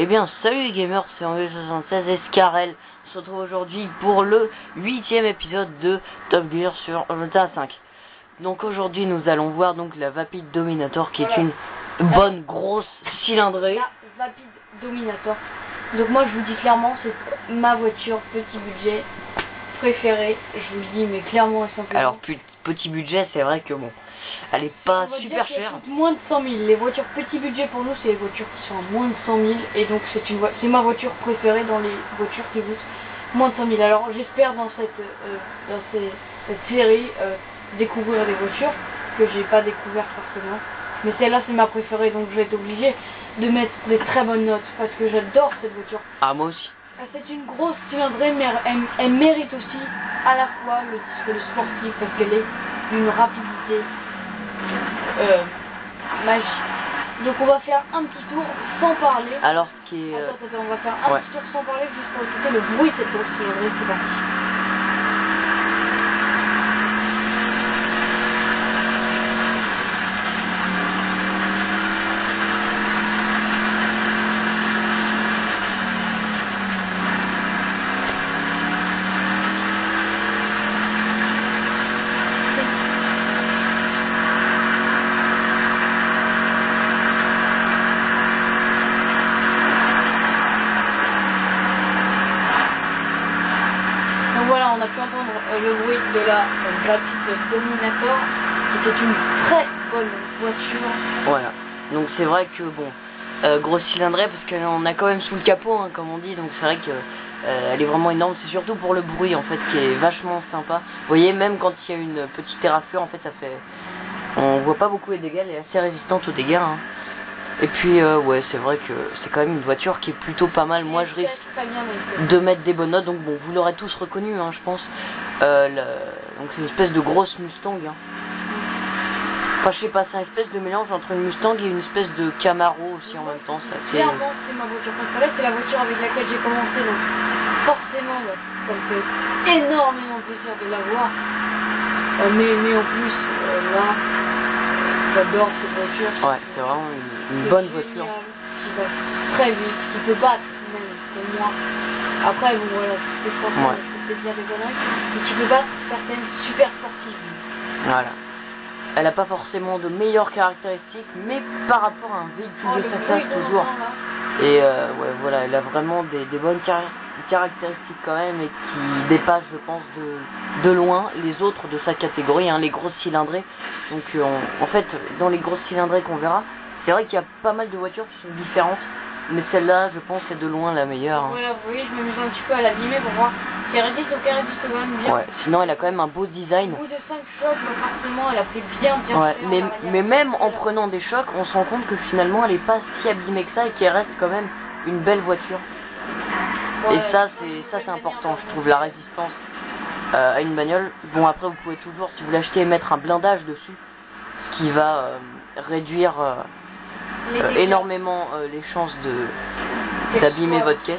Eh bien, salut les gamers, c'est Henri76 Escarel. On se retrouve aujourd'hui pour le 8e épisode de Top Gear sur GTA 5. Donc aujourd'hui, nous allons voir donc la Vapid Dominator qui est une bonne grosse cylindrée. La Vapid Dominator. Donc moi, je vous dis clairement, c'est ma voiture petit budget préférée. Je vous le dis, mais clairement et simplement. Alors, petit budget, c'est vrai que bon, elle est pas super chère. Moins de 100 000. Les voitures petit budget pour nous, c'est les voitures qui sont à moins de 100 000. Et donc c'est ma voiture préférée dans les voitures qui coûtent moins de 100 000. Alors j'espère dans cette série découvrir des voitures que j'ai pas découvertes forcément. Mais celle-là c'est ma préférée, donc je vais être obligé de mettre des très bonnes notes parce que j'adore cette voiture. Ah, moi aussi. C'est une grosse cylindrée, mais elle mérite aussi à la fois le sportif parce qu'elle est d'une rapidité magique. Donc on va faire un petit tour sans parler. Alors qui est... Attends, on va faire un petit tour sans parler juste pour écouter le bruit de cette grosse cylindrée. C'est parti. Voilà, on a pu entendre le bruit de la Vapid Dominator, qui était une très bonne voiture. Voilà, donc c'est vrai que bon, grosse cylindrée parce qu'on a quand même sous le capot, hein, comme on dit, donc c'est vrai que elle est vraiment énorme. C'est surtout pour le bruit en fait qui est vachement sympa. Vous voyez, même quand il y a une petite éraflure, en fait ça fait... On voit pas beaucoup les dégâts, elle est assez résistante aux dégâts. Hein. Et puis ouais, c'est vrai que c'est quand même une voiture qui est plutôt pas mal. Moi je risque de mettre des bonnes notes, donc bon, vous l'aurez tous reconnu, hein, je pense. Donc c'est une espèce de grosse Mustang. Hein. Enfin, je sais pas, c'est une espèce de mélange entre une Mustang et une espèce de Camaro aussi en même temps. Clairement, c'est ma voiture préférée, c'est la voiture avec laquelle j'ai commencé, donc forcément, ça me fait énormément plaisir de l'avoir. Mais en plus, là, j'adore cette voiture. Ouais, c'est vraiment une bonne voiture. Qui va très vite, qui peut battre même pour moi. Après, bon voilà, c'est franchement, je peux dire des conneries, mais qui peut battre certaines super sportives. Voilà. Elle n'a pas forcément de meilleures caractéristiques, mais par rapport à un véhicule de sa classe toujours. Et ouais, voilà, elle a vraiment des bonnes caractéristiques quand même et qui dépassent, je pense, de loin les autres de sa catégorie, hein, les grosses cylindrées. Donc en fait, dans les grosses cylindrées qu'on verra, c'est vrai qu'il y a pas mal de voitures qui sont différentes, mais celle-là, je pense, est de loin la meilleure. Hein. Voilà, vous voyez, je me mets un petit peu à l'abîmer pour voir si elle résiste ou qu'elle résiste quand même bien. Ouais, sinon elle a quand même un beau design. Au bout de 5 chocs, forcément, elle a pris bien ouais, mais même en prenant des chocs, on se rend compte que finalement, elle est pas si abîmée que ça et qu'elle reste quand même une belle voiture. Ouais, et ça, c'est important, je trouve, la résistance à une bagnole. Bon, après, vous pouvez toujours, si vous l'achetez, mettre un blindage dessus, ce qui va réduire énormément les chances d'abîmer votre caisse.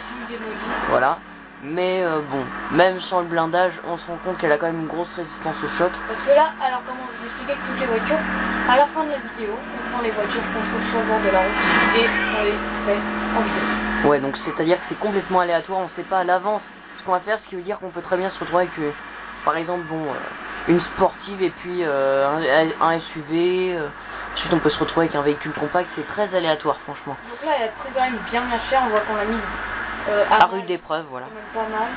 Voilà. Mais bon, même sans le blindage, on se rend compte qu'elle a quand même une grosse résistance au choc. Parce que là, alors comment je vous expliquais que toutes les voitures, à la fin de la vidéo, on prend les voitures qu'on trouve sur le bord de la route et on les fait en vidéo. Ouais, donc c'est-à-dire que c'est complètement aléatoire, on sait pas à l'avance ce qu'on va faire, ce qui veut dire qu'on peut très bien se retrouver avec, par exemple, bon, une sportive et puis un SUV. Ensuite, on peut se retrouver avec un véhicule compact, c'est très aléatoire, franchement. Donc là, elle a pris quand même bien cher, on voit qu'on l'a mis à rude épreuve, voilà. Pas mal.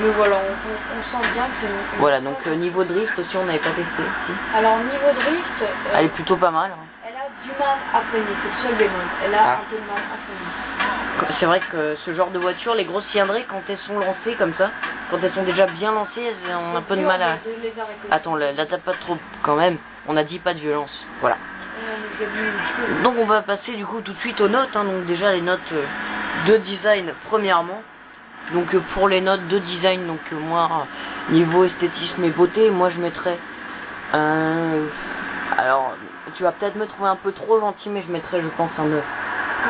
Mais voilà, on sent bien que c'est voilà, donc niveau drift aussi, on n'avait pas testé. Si. Alors, niveau drift... elle est plutôt pas mal. Hein. Elle a du mal à freiner, c'est le seul bémol. Elle a un peu de mal à freiner. C'est vrai que ce genre de voiture, les grosses cylindrées, quand elles sont lancées comme ça, quand elles sont déjà bien lancées, elles ont un peu de mal à... Attends, la tape pas trop quand même. On a dit pas de violence. Voilà. Donc on va passer du coup tout de suite aux notes. Hein. Donc déjà les notes de design premièrement. Donc pour les notes de design, donc moi niveau esthétisme et beauté, moi je mettrais... alors tu vas peut-être me trouver un peu trop gentil, mais je mettrais je pense un 9.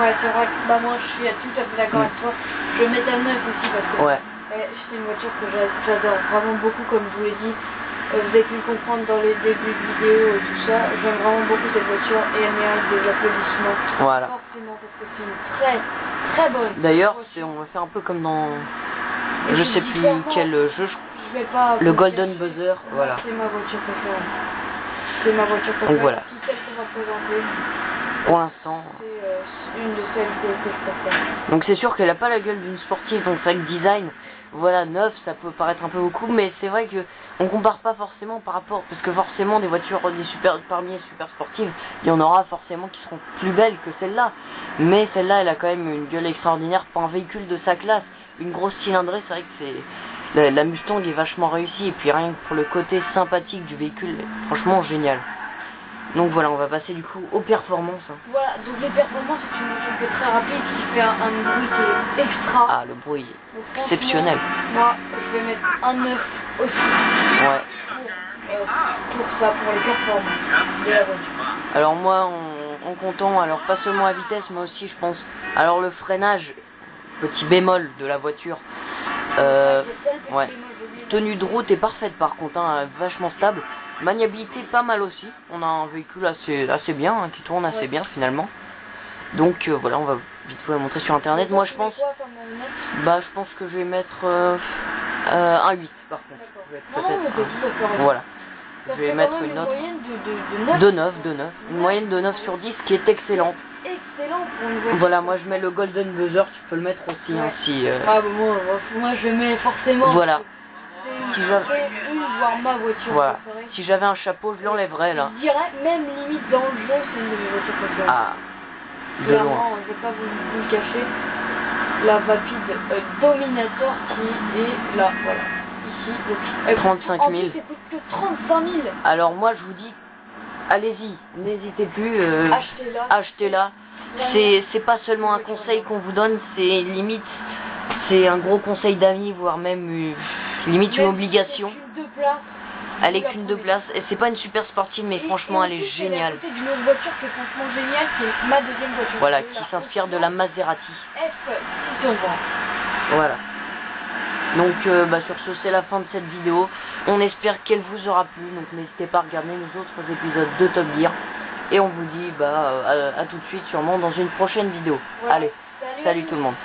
Ouais, c'est vrai que bah, moi je suis tout à fait d'accord avec toi. Je vais mettre un 9 aussi parce que c'est une voiture que j'adore vraiment beaucoup, comme je vous l'ai dit. vous avez pu le comprendre dans les débuts de vidéo et tout ça, j'aime vraiment beaucoup cette voiture et elle mérite des applaudissements. Voilà. Forcément, parce que c'est une très très bonne. D'ailleurs, on va faire un peu comme dans, je sais plus quel jeu, je vais pas le Golden Buzzer, voilà. C'est ma voiture préférée. C'est ma voiture préférée. Donc voilà. Tout celle qu'on va présenter. Pour l'instant. C'est une de celles que je préfère. Donc c'est sûr qu'elle a pas la gueule d'une sportive, donc c'est vrai que design, voilà, neuf, ça peut paraître un peu beaucoup, mais c'est vrai que on compare pas forcément par rapport, parce que forcément des voitures parmi les super sportives, il y en aura forcément qui seront plus belles que celle-là, mais celle-là elle a quand même une gueule extraordinaire pour un véhicule de sa classe, une grosse cylindrée, c'est vrai que c'est la Mustang est vachement réussie, et puis rien que pour le côté sympathique du véhicule, franchement génial. Donc voilà, on va passer du coup aux performances. Voilà, donc les performances, c'est une voiture qui est très rapide, qui fait un bruit qui est extra. Ah, le bruit exceptionnel. Moi, je vais mettre un 9 aussi. Ouais. Pour ça, pour les performances de la voiture. Alors moi, en comptant, alors pas seulement la vitesse, mais aussi je pense, alors le freinage, petit bémol de la voiture. Ouais. Tenue de route est parfaite par contre, hein, vachement stable. Maniabilité pas mal aussi, on a un véhicule assez bien, hein, qui tourne assez bien finalement. Donc voilà, on va vite vous la montrer sur internet. Moi je pense, je pense que je vais mettre un 8 par contre. Je vais être voilà. Je vais mettre une note de 9. Une moyenne de 9 sur 10 qui est excellente. Excellent pour une voiture. Voilà, moi je mets le Golden Buzzer, tu peux le mettre aussi, hein, si... Ah bon, moi je mets forcément... Voilà. Si voire ma voiture préférée. Si j'avais un chapeau, je l'enlèverais là. Je dirais même limite dans le jeu, c'est une de mes voitures préférées. Ah, clairement, je vais pas vous le cacher. La Vapid Dominator qui est là, voilà. Ici, donc, 35 000. En plus, ça coûte que 35 000. Alors moi je vous dis, allez-y, n'hésitez plus, achetez-la. C'est pas seulement un conseil qu'on vous donne, c'est limite, c'est un gros conseil d'amis, voire même limite une obligation. Elle est qu'une 2 places, et c'est pas une super sportive, mais franchement elle est géniale. C'est d'une autre voiture qui est franchement géniale, qui est ma deuxième voiture. Voilà, qui s'inspire de la Maserati. Voilà. Donc sur ce, c'est la fin de cette vidéo. On espère qu'elle vous aura plu, donc n'hésitez pas à regarder les autres épisodes de Top Gear. Et on vous dit à tout de suite sûrement dans une prochaine vidéo. Voilà. Allez, salut tout le monde.